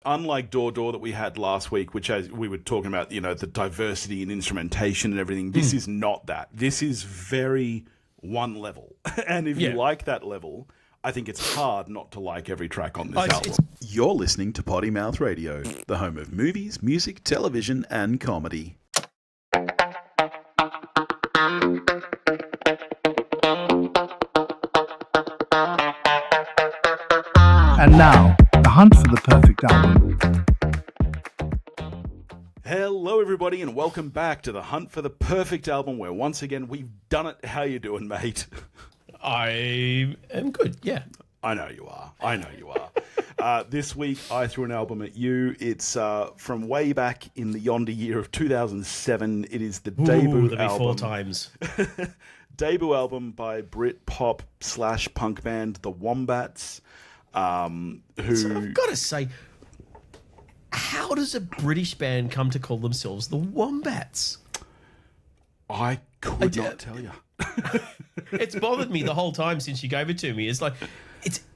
unlike Door Door that we had last week, which as we were talking about, the diversity in instrumentation and everything, this is not that. This is very one level. And if you like that level, I think it's hard not to like every track on this album. You're listening to Potty Mouth Radio, the home of movies, music, television, and comedy. And now, the hunt for the perfect album. Hello, everybody, and welcome back to the hunt for the perfect album, where once again we've done it. How you doing, mate? I am good, yeah. I know you are. This week, I threw an album at you. It's from way back in the yonder year of 2007. It is the debut album. 4 times. Debut album by Brit pop / punk band The Wombats. So I've got to say, how does a British band come to call themselves The Wombats? I could not tell you. It's bothered me the whole time since you gave it to me. It's like,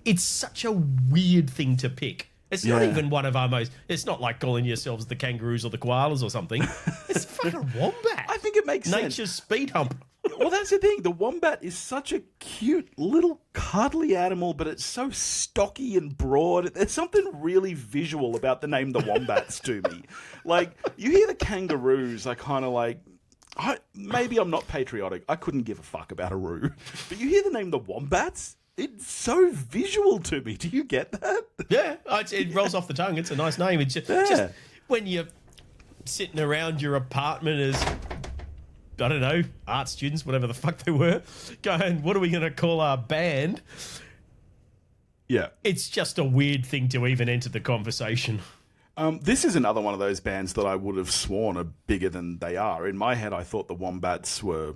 it's such a weird thing to pick. It's not even one of our most... It's not like calling yourselves the kangaroos or the koalas or something. It's a fucking wombat. I think it makes sense. Nature's speed hump. Well, that's the thing. The wombat is such a cute little cuddly animal, but it's so stocky and broad. There's something really visual about the name The Wombats to me. Like, you hear the kangaroos, I kind of like... maybe I'm not patriotic. I couldn't give a fuck about a roo. But you hear the name The Wombats? It's so visual to me. Do you get that? Yeah, it rolls off the tongue. It's a nice name. It's just when you're sitting around your apartment as, I don't know, art students, whatever the fuck they were, going, what are we going to call our band? Yeah. It's just a weird thing to even enter the conversation. This is another one of those bands that I would have sworn are bigger than they are. In my head, I thought the Wombats were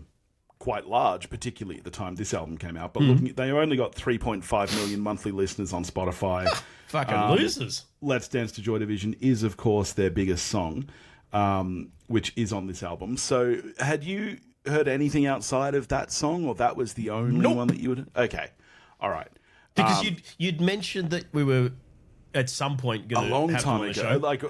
quite large, particularly at the time this album came out. But looking, they only got 3.5 million monthly listeners on Spotify. Fucking losers. Let's Dance to Joy Division is, of course, their biggest song, which is on this album. So had you heard anything outside of that song, or that was the only one that you would... Okay, all right. Because you'd mentioned that we were... at some point going to have them on the show. Like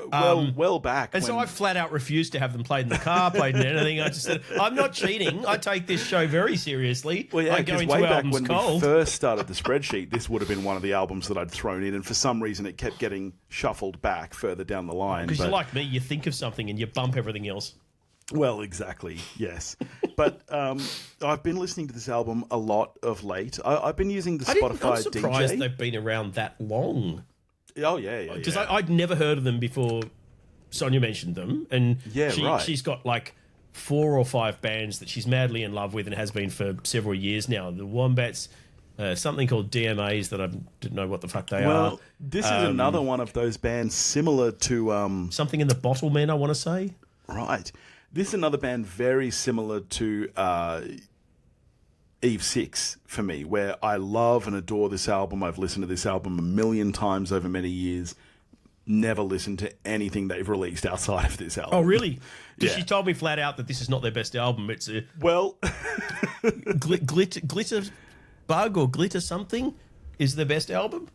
well back. And so I flat out refused to have them played in the car, played in anything. I just said, I'm not cheating. I take this show very seriously. Well, yeah, I go because into way back albums when cold. we first started the spreadsheet, this would have been one of the albums that I'd thrown in, and for some reason it kept getting shuffled back further down the line. Because you're like me, you think of something and you bump everything else. Well, exactly, yes. But I've been listening to this album a lot of late. I've been using the Spotify I'm surprised DJ. they've been around that long. Oh, yeah. Because I'd never heard of them before Sonia mentioned them. And she's got like 4 or 5 bands that she's madly in love with and has been for several years now. The Wombats, something called DMAs that I didn't know what the fuck they are. Well, this is another one of those bands similar to... something in the Bottlemen, I want to say. Right. This is another band very similar to... Eve 6 for me, where I love and adore this album. I've listened to this album a million times over many years. Never listened to anything they've released outside of this album. Oh, really? Because Yeah. she told me flat out that this is not their best album. It's a Well, glitter bug or glitter something is the best album.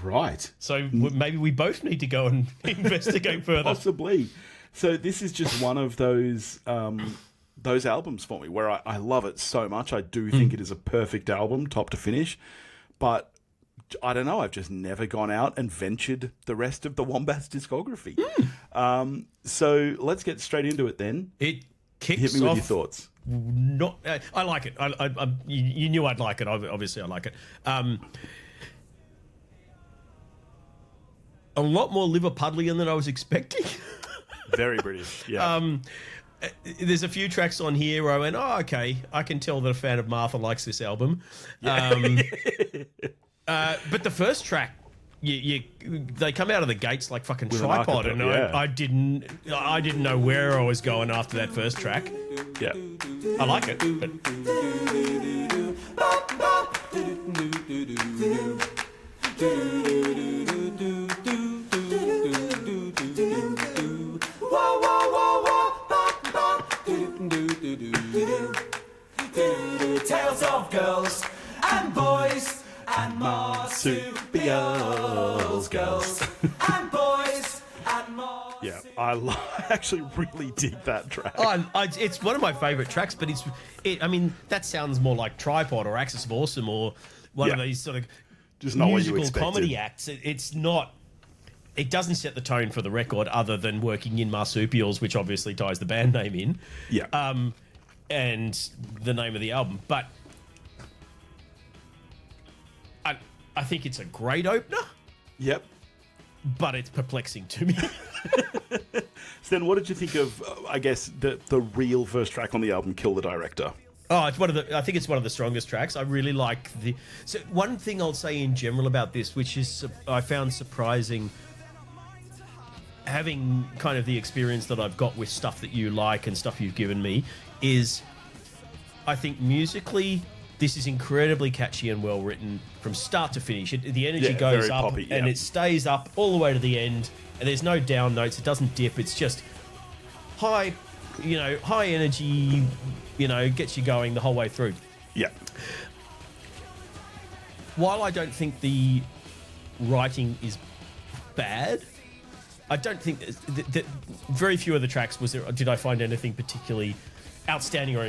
right. So maybe we both need to go and investigate further. Possibly. So this is just one of those albums for me where I love it so much. I do think it is a perfect album, top to finish. But I don't know, I've just never gone out and ventured the rest of the Wombats discography. So let's get straight into it then. It kicks Hit me with off your thoughts. I like it. You knew I'd like it. Obviously, I like it. A lot more Liverpudlian than I was expecting. Very British, yeah. There's a few tracks on here where I went, oh, okay, I can tell that a fan of Martha likes this album. Yeah. But the first track, they come out of the gates like fucking With tripod, an and yeah. I didn't know where I was going after that first track. Yeah. I like it, but Tales of girls and boys and marsupials, girls and boys I actually really dig that track. It's one of my favourite tracks, but I mean, that sounds more like Tripod or Axis of Awesome or one of these sort of just not musical what you comedy acts. It's not. It doesn't set the tone for the record, other than Working in Marsupials, which obviously ties the band name in. Yeah. And the name of the album, but I think it's a great opener. Yep. But it's perplexing to me. So then, what did you think of? I guess the real first track on the album, "Kill the Director"? Oh, I think it's one of the strongest tracks. I really like the. So one thing I'll say in general about this, which is I found surprising, having kind of the experience that I've got with stuff that you like and stuff you've given me, is I think musically this is incredibly catchy and well written from start to finish. The energy goes up poppy, and it stays up all the way to the end, and there's no down notes. It doesn't dip. It's just high energy, gets you going the whole way through. Yeah. While I don't think the writing is bad, I don't think that very few of the tracks did I find anything particularly outstanding or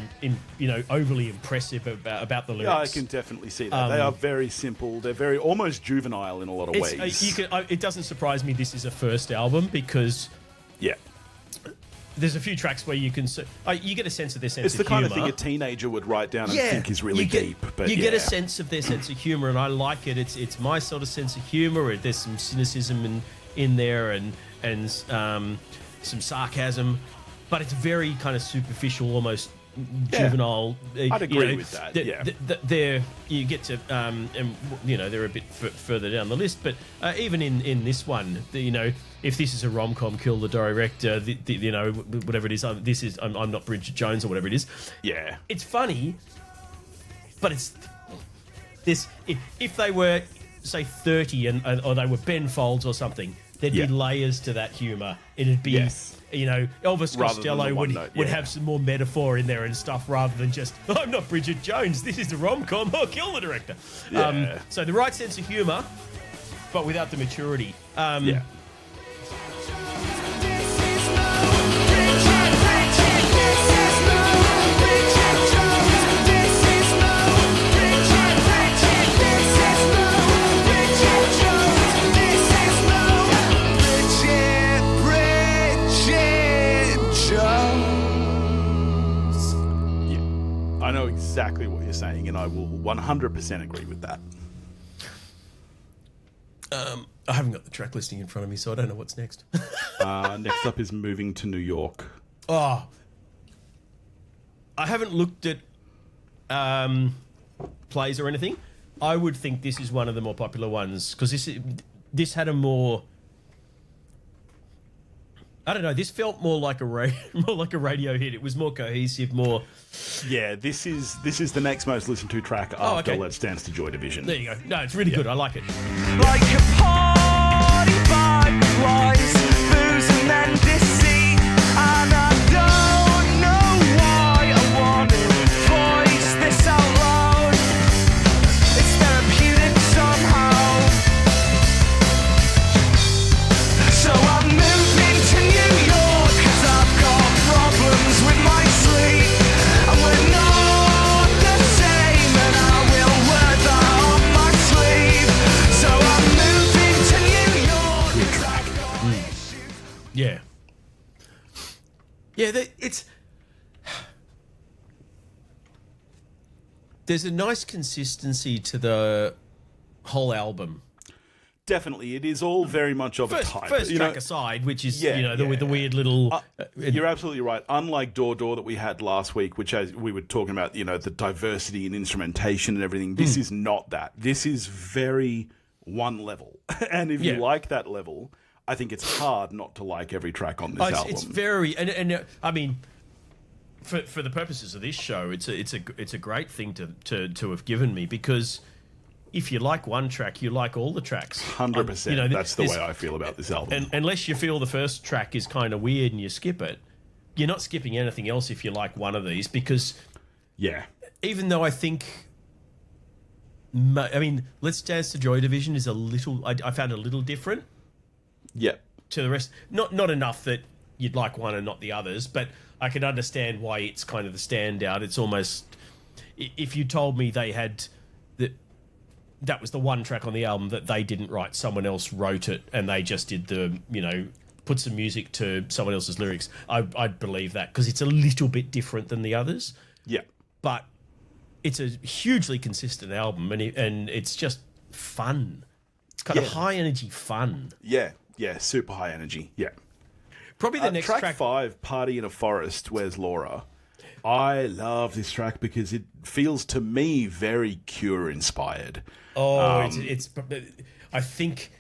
overly impressive about the lyrics. Yeah, I can definitely see that. They are very simple. They're very almost juvenile in a lot of ways. It doesn't surprise me this is a first album, because there's a few tracks where you get a sense of their sense of humor. It's the kind of thing a teenager would write down and think is really deep. But you get a sense of their sense of humor, and I like it. It's my sort of sense of humor. There's some cynicism in there and some sarcasm, but it's very kind of superficial, almost juvenile. I'd agree with that. You get to, they're a bit further down the list, but even in this one, if this is a rom-com, Kill the Director, whatever it is, I'm not Bridget Jones or whatever it is. Yeah, it's funny, but it's this. If they were, say, 30 or they were Ben Folds or something, there'd be layers to that humour. It'd be, Elvis Costello would have some more metaphor in there and stuff, rather than just, I'm not Bridget Jones, this is a rom-com, I'll kill the director. So the right sense of humour, but without the maturity. I know exactly what you're saying, and I will 100% agree with that. I haven't got the track listing in front of me, so I don't know what's next. Next up is Moving to New York. Oh, I haven't looked at plays or anything. I would think this is one of the more popular ones, because this had a more, I don't know, this felt more like a radio hit. It was more cohesive, more. Yeah, this is the next most listened to track after Let's Dance to Joy Division. There you go. No, it's really good. I like it. Like a party vibe, lies, booze and then deceit, and I don't know why I want to voice this out loud. It's therapeutic somehow. So I'm moving to New York 'cause I've got problems with my sleep, and we're not the same, and I will wear that on my sleeve. So I'm moving to New York. Good track. Yeah. Yeah, there's a nice consistency to the whole album. Definitely, it is all very much of a type. First track aside, which is with the weird little. You're absolutely right. Unlike Door Door that we had last week, which as we were talking about, the diversity in instrumentation and everything. This is not that. This is very one level, and if you like that level, I think it's hard not to like every track on this album. It's very, and I mean, for the purposes of this show, it's a great thing to have given me, because if you like one track, you like all the tracks. 100%. That's the way I feel about this album. And unless you feel the first track is kind of weird and you skip it, you're not skipping anything else if you like one of these, because even though I think, Let's Dance to Joy Division is I found a little different. Yeah. To the rest, not enough that you'd like one and not the others, but I can understand why it's kind of the standout. It's almost, if you told me they had that was the one track on the album that they didn't write, someone else wrote it, and they just did put some music to someone else's lyrics, I'd believe that, because it's a little bit different than the others. Yeah. But it's a hugely consistent album, and it's just fun. It's kind of high energy fun. Yeah, super high energy. Yeah. Probably the next track 5, Party in a Forest, Where's Laura? I love this track because it feels to me very Cure inspired. Oh, it's I think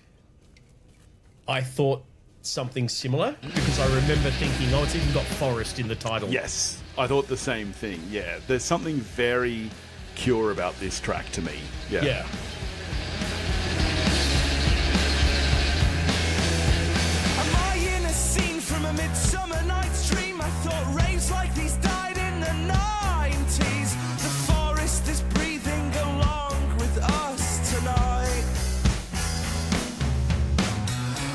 I thought something similar because I remember thinking, it's even got Forest in the title. Yes, I thought the same thing. Yeah, there's something very Cure about this track to me. Yeah. Am I in a scene from a Midsummer Night's Dream? I thought raves like these died in the 90s. The forest is breathing along with us tonight.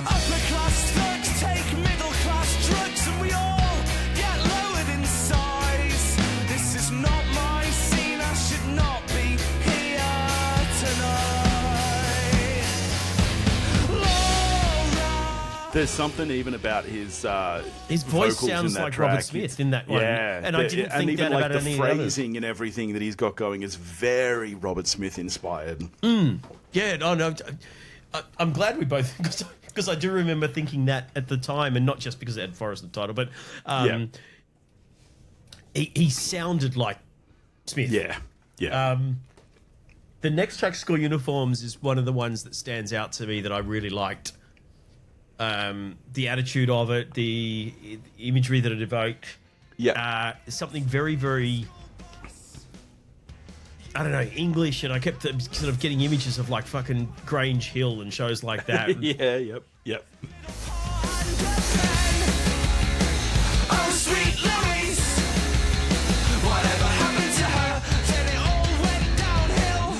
Upper class thugs take middle class drugs, and we all get lowered in size. This is not my scene, I should not be here tonight. Laura. There's something even about his voice vocals sounds in that like track. Robert Smith in that one. Yeah, and I didn't think even that like about the any of the others. phrasing and everything that he's got going is very Robert Smith inspired. Yeah, no, I'm glad we both, because I do remember thinking that at the time, and not just because it had Forest in the title, but he sounded like Smith. Yeah. The next track, School Uniforms, is one of the ones that stands out to me that I really liked. The attitude of it, the imagery that it evoked. Yeah. Something very, very, I don't know, English, and I kept sort of getting images of like fucking Grange Hill and shows like that. Yep. Oh, sweet Louise, whatever happened to her? Then it all went downhill.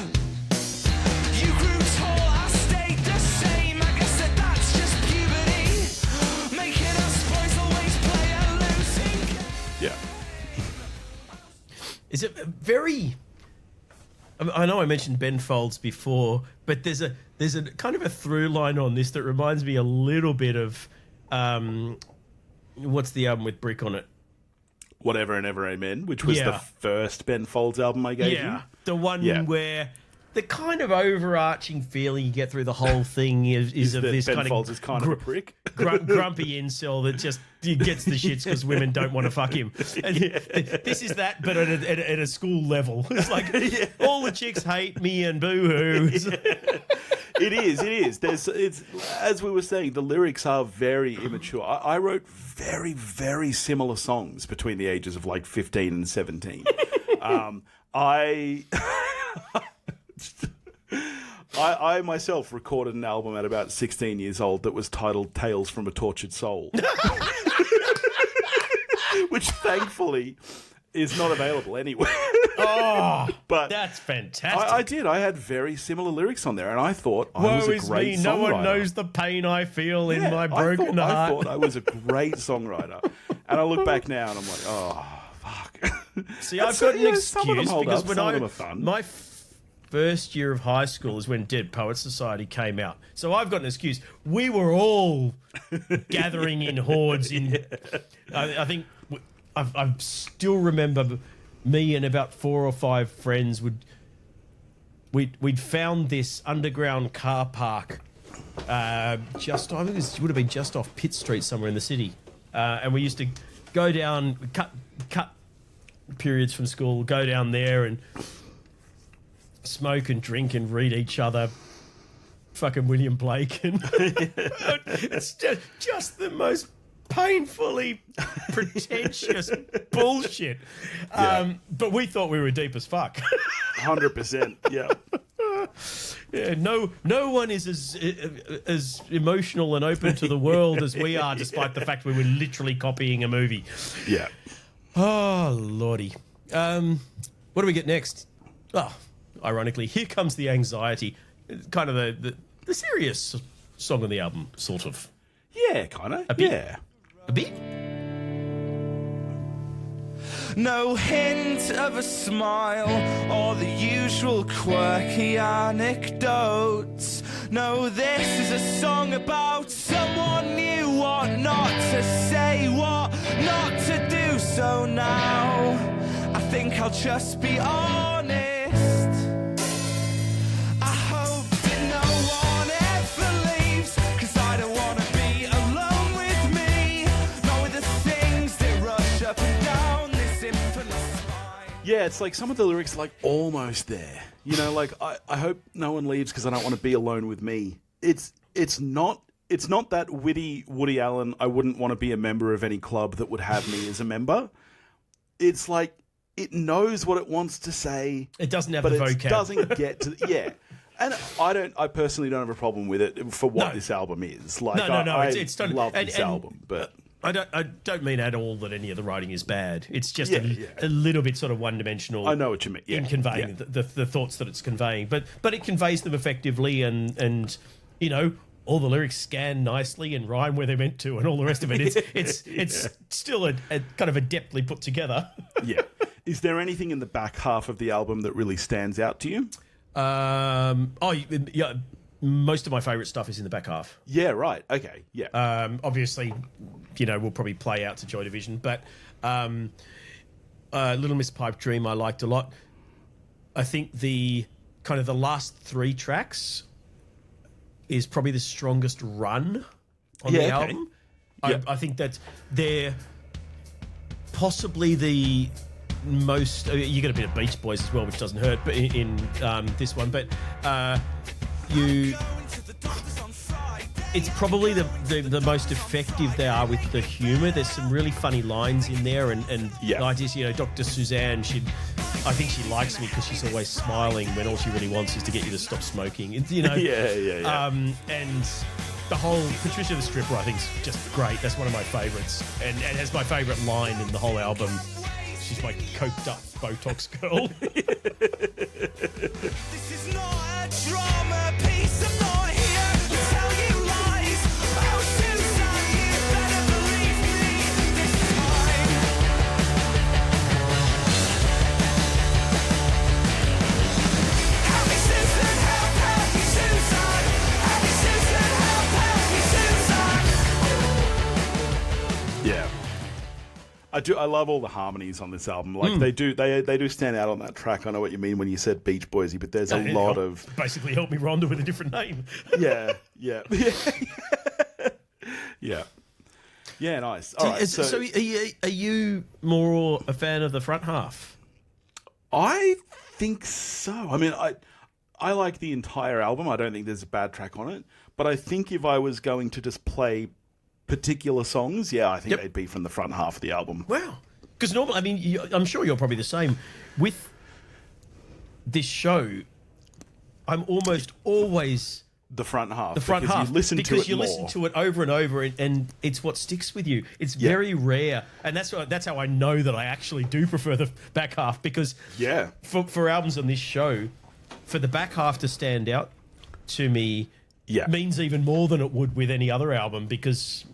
You grew tall, I stayed the same. I guess that's just puberty, making us boys always play a losing game. Yeah. Is it very? I know I mentioned Ben Folds before, but there's a kind of a through line on this that reminds me a little bit of what's the album with Brick on it? Whatever and Ever Amen, which was the first Ben Folds album I gave you. The one where the kind of overarching feeling you get through the whole thing is of that this Ben kind Folds of is kind of a prick. grumpy incel that just gets the shits because women don't want to fuck him. And this is that, but at a school level. It's like all the chicks hate me and boo-hoo. It is. It's as we were saying, the lyrics are very immature. I wrote very, very similar songs between the ages of like 15 and 17. I myself recorded an album at about 16 years old that was titled Tales from a Tortured Soul. Which thankfully is not available anywhere. Oh, but that's fantastic. I did. I had very similar lyrics on there, and I thought I was a great songwriter. No one knows the pain I feel in my broken heart. I thought I was a great songwriter. And I look back now and I'm like, oh, fuck. See, I've got an excuse because when some of them are fun. My first year of high school is when Dead Poets Society came out. So I've got an excuse. We were all gathering in hordes in... I think... I still remember me and about 4 or 5 friends we'd found this underground car park I think it would have been just off Pitt Street somewhere in the city, and we used to go down, cut periods from school, go down there and smoke and drink and read each other fucking William Blake, and it's just the most painfully pretentious bullshit. But we thought we were deep as fuck. 100%. Yeah. Yeah, no one is as emotional and open to the world as we are, despite the fact we were literally copying a movie. Yeah. Oh, lordy. What do we get next? Oh, ironically, Here Comes the Anxiety. Kind of the serious song on the album, sort of. Yeah, kind of. A bit. Yeah. A bit? No hint of a smile or the usual quirky anecdotes. No, this is a song about someone new, what not to say, what not to do. So now I think I'll just be honest. I hope that no one ever leaves, 'cause I don't want to be alone with me, not with the things that rush up and down this infinite spine. Yeah, it's like some of the lyrics are like almost there. You know, like I hope no one leaves because I don't want to be alone with me. It's not that witty Woody Allen, I wouldn't want to be a member of any club that would have me as a member. It's like it knows what it wants to say. It doesn't have but the it vocab. doesn't get to yeah. And I personally don't have a problem with it for what this album is. Like No. I It's totally, love this album, but I don't mean at all that any of the writing is bad. It's just Yeah, a yeah. little bit sort of one-dimensional. I know what you mean. Yeah, in conveying yeah. the thoughts that it's conveying, but it conveys them effectively, and you know, all the lyrics scan nicely and rhyme where they're meant to, and all the rest of it. It's still a kind of adeptly put together. Yeah. Is there anything in the back half of the album that really stands out to you? Yeah. Most of my favourite stuff is in the back half. Yeah, right. Okay, yeah. Obviously, you know, we'll probably play out to Joy Division, but Little Miss Pipe Dream I liked a lot. I think the kind of the last 3 tracks is probably the strongest run on the album. Yeah. I think that they're possibly the most. You get a bit of Beach Boys as well, which doesn't hurt, but in this one, but it's probably the most effective they are with the humour. There's some really funny lines in there, and ideas. You know, Dr. Suzanne, I think she likes me because she's always smiling when all she really wants is to get you to stop smoking. You know, yeah. And the whole Patricia the Stripper, I think, is just great. That's one of my favourites, and has my favourite line in the whole album. She's my coked up Botox girl. This is not a drama piece. I'm not here to tell you lies. Oh, Susan, you better believe me this time. Help me, Susan, help me, Susan. Help me, Susan, help me, Susan. Yeah. I love all the harmonies on this album. Like they do stand out on that track. I know what you mean when you said Beach Boysy, but there's a lot of basically Help Me Rhonda with a different name. yeah. Yeah, nice. All right, so are you more a fan of the front half? I think so. I mean, I like the entire album. I don't think there's a bad track on it. But I think if I was going to just play particular songs, I think they'd be from the front half of the album. Wow. Because normally, I mean, I'm sure you're probably the same. With this show, I'm almost always the front half. The front half. You listen to it more. Listen to it over and over, and it's what sticks with you. It's very rare. And that's how I know that I actually do prefer the back half, because for albums on this show, for the back half to stand out to me means even more than it would with any other album, because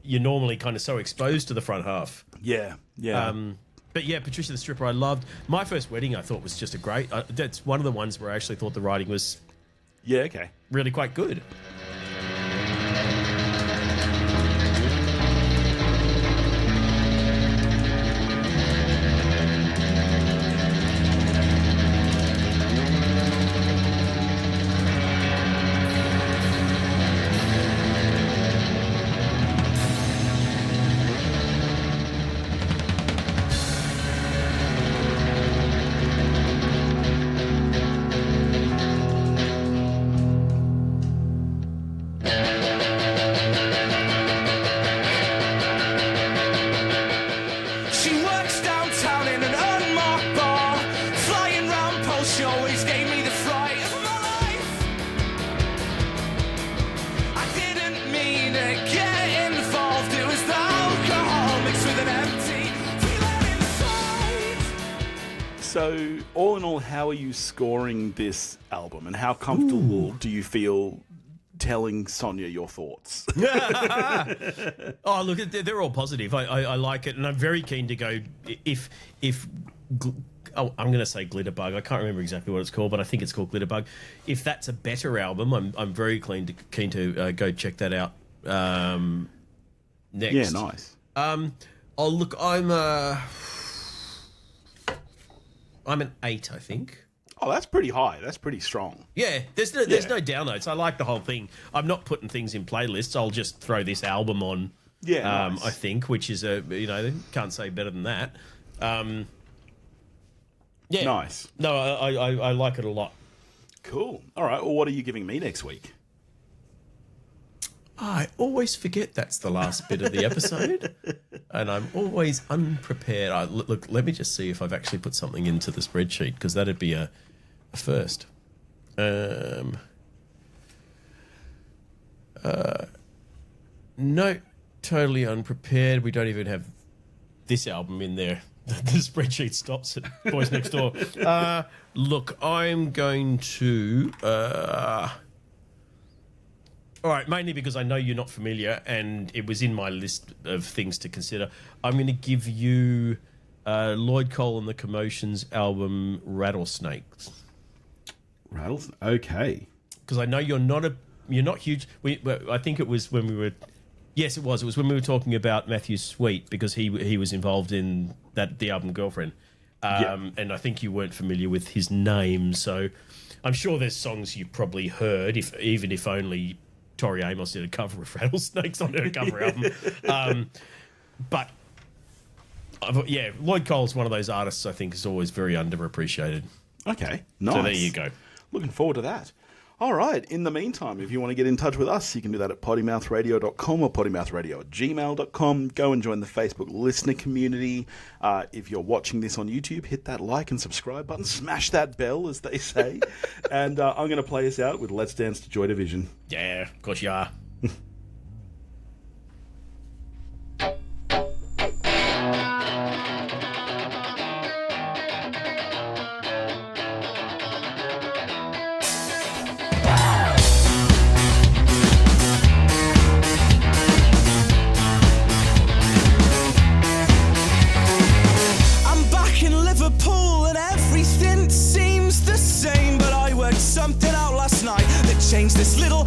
you're normally kind of so exposed to the front half. Yeah. But yeah, Patricia the Stripper, I loved. My First Wedding, I thought was just a great. That's one of the ones where I actually thought the writing was really quite good. So, all in all, how are you scoring this album, and how comfortable do you feel telling Sonia your thoughts. Oh, look, they're all positive. I like it, and I'm very keen to go. If I'm going to say Glitterbug. I can't remember exactly what it's called, but I think it's called Glitterbug. If that's a better album, I'm very keen to go check that out. Next, yeah, nice. Oh, look, I'm an 8, I think. Oh, that's pretty high. That's pretty strong. Yeah, there's no down notes. I like the whole thing. I'm not putting things in playlists. I'll just throw this album on. Yeah, nice. I think, which is can't say better than that. Yeah, nice. No, I like it a lot. Cool. All right. Well, what are you giving me next week? I always forget that's the last bit of the episode, and I'm always unprepared. Look, let me just see if I've actually put something into the spreadsheet, because that'd be a first. No, totally unprepared. We don't even have this album in there. The spreadsheet stops at Boys Next Door. Look, I'm going to... all right, mainly because I know you're not familiar, and it was in my list of things to consider. I'm going to give you Lloyd Cole and the Commotions album Rattlesnakes. Okay. Because I know you're not huge. I think it was when we were. Yes, it was. It was when we were talking about Matthew Sweet, because he was involved in the album Girlfriend, and I think you weren't familiar with his name. So I'm sure there's songs you probably heard, even if only Tori Amos did a cover of Rattlesnakes on her cover album. But yeah, Lloyd Cole's one of those artists I think is always very underappreciated. Okay, nice. So there you go. Looking forward to that. All right. In the meantime, if you want to get in touch with us, you can do that at pottymouthradio.com or pottymouthradio@gmail.com. Go and join the Facebook listener community. If you're watching this on YouTube, hit that like and subscribe button. Smash that bell, as they say. And I'm going to play us out with Let's Dance to Joy Division. Yeah, of course you are. Something out last night that changed this little